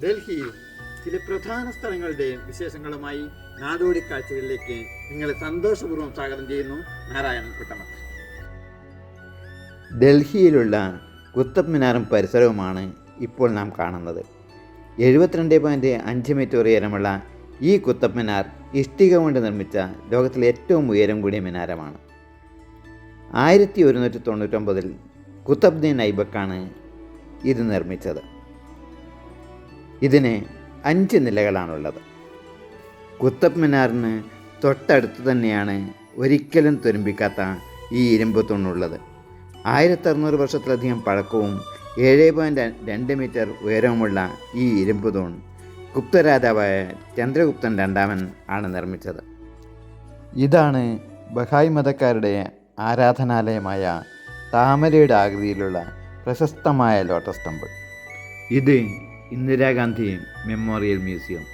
ഡൽഹിയിൽ ചില പ്രധാന സ്ഥലങ്ങളുടെ വിശേഷങ്ങളുമായി നാടോടി കാഴ്ചകളിലേക്ക് നിങ്ങളെ സന്തോഷപൂർവ്വം സ്വാഗതം ചെയ്യുന്നു. നാരായണൻ കുട്ടമത്ത്. ഡൽഹിയിലുള്ള കുത്തബ് മിനാറും പരിസരവുമാണ് ഇപ്പോൾ നാം കാണുന്നത്. 72.5 മീറ്റർ ഉയരമുള്ള ഈ കുത്തബ് മിനാർ ഇഷ്ടിക കൊണ്ട് നിർമ്മിച്ച ലോകത്തിലെ ഏറ്റവും ഉയരം കൂടിയ മിനാരമാണ്. 1199 കുത്തബ്ദീൻ ഐബക്കാണ് ഇത് നിർമ്മിച്ചത്. ഇതിന് 5 നിലകളാണുള്ളത്. കുത്തബ് മിനാറിന് തൊട്ടടുത്ത് തന്നെയാണ് ഒരിക്കലും തുരുമ്പിക്കാത്ത ഈ ഇരുമ്പ് തൂണുള്ളത്. 1600 വർഷത്തിലധികം പഴക്കവും 7.2 മീറ്റർ ഉയരവുമുള്ള ഈ ഇരുമ്പ് തൂൺ ഗുപ്തരാജാവായ ചന്ദ്രഗുപ്തൻ രണ്ടാമൻ ആണ് നിർമ്മിച്ചത്. ഇതാണ് ബഹായ് മതക്കാരുടെ ആരാധനാലയമായ താമരയുടെ ആകൃതിയിലുള്ള പ്രശസ്തമായ ലോട്ടസ് ടെമ്പിൾ. ഇത് ഇന്ദിരാഗാന്ധി മെമ്മോറിയൽ മ്യൂസിയം.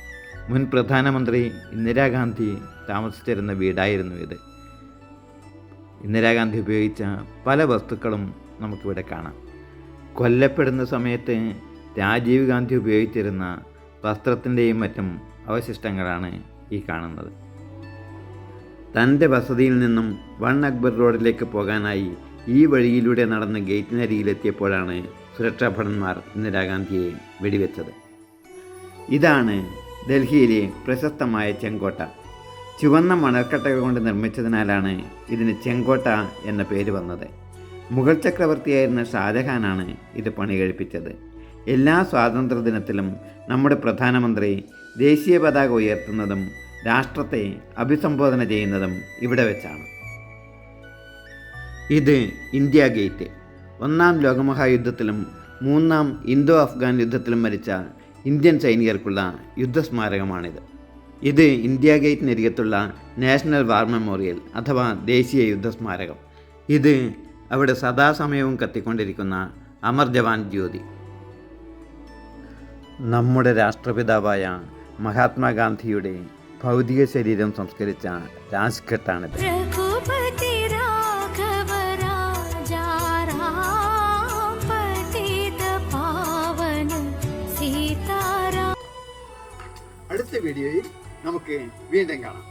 മുൻ പ്രധാനമന്ത്രി ഇന്ദിരാഗാന്ധി താമസിച്ചിരുന്ന വീടായിരുന്നു ഇത്. ഇന്ദിരാഗാന്ധി ഉപയോഗിച്ച പല വസ്തുക്കളും നമുക്കിവിടെ കാണാം. കൊല്ലപ്പെടുന്ന സമയത്ത് രാജീവ് ഗാന്ധി ഉപയോഗിച്ചിരുന്ന വസ്ത്രത്തിൻ്റെയും മറ്റും അവശിഷ്ടങ്ങളാണ് ഈ കാണുന്നത്. തൻ്റെ വസതിയിൽ നിന്നും 1 അക്ബർ റോഡിലേക്ക് പോകാനായി ഈ വഴിയിലൂടെ നടന്ന് ഗേറ്റിനരികിലെത്തിയപ്പോഴാണ് സുരക്ഷാ ഭടന്മാർ ഇന്ദിരാഗാന്ധിയെ വെടിവെച്ചത്. ഇതാണ് ഡൽഹിയിലെ പ്രശസ്തമായ ചെങ്കോട്ട. ചുവന്ന മണൽക്കട്ടകൾ കൊണ്ട് നിർമ്മിച്ചതിനാലാണ് ഇതിന് ചെങ്കോട്ട എന്ന പേര് വന്നത്. മുഗൾ ചക്രവർത്തിയായിരുന്ന ഷാജഹാനാണ് ഇത് പണി കഴിപ്പിച്ചത്. എല്ലാ സ്വാതന്ത്ര്യദിനത്തിലും നമ്മുടെ പ്രധാനമന്ത്രി ദേശീയ പതാക ഉയർത്തുന്നതും രാഷ്ട്രത്തെ അഭിസംബോധന ചെയ്യുന്നതും ഇവിടെ വെച്ചാണ്. ഇത് ഇന്ത്യ ഗേറ്റ്. 1-ാം ലോകമഹായുദ്ധത്തിലും 3-ാം ഇന്തോ അഫ്ഗാൻ യുദ്ധത്തിലും മരിച്ച ഇന്ത്യൻ സൈനികർക്കുള്ള യുദ്ധസ്മാരകമാണിത്. ഇത് ഇന്ത്യ ഗേറ്റിനരികത്തുള്ള നാഷണൽ വാർ മെമ്മോറിയൽ അഥവാ ദേശീയ യുദ്ധസ്മാരകം. ഇത് അവിടെ സദാസമയവും കത്തിക്കൊണ്ടിരിക്കുന്ന അമർ ജവാൻ ജ്യോതി. നമ്മുടെ രാഷ്ട്രപിതാവായ മഹാത്മാഗാന്ധിയുടെ ഭൗതിക ശരീരം സംസ്കരിച്ച രാജ്ഘട്ടാണിത്. അടുത്ത വീഡിയോയിൽ നമുക്ക് വീണ്ടും കാണാം.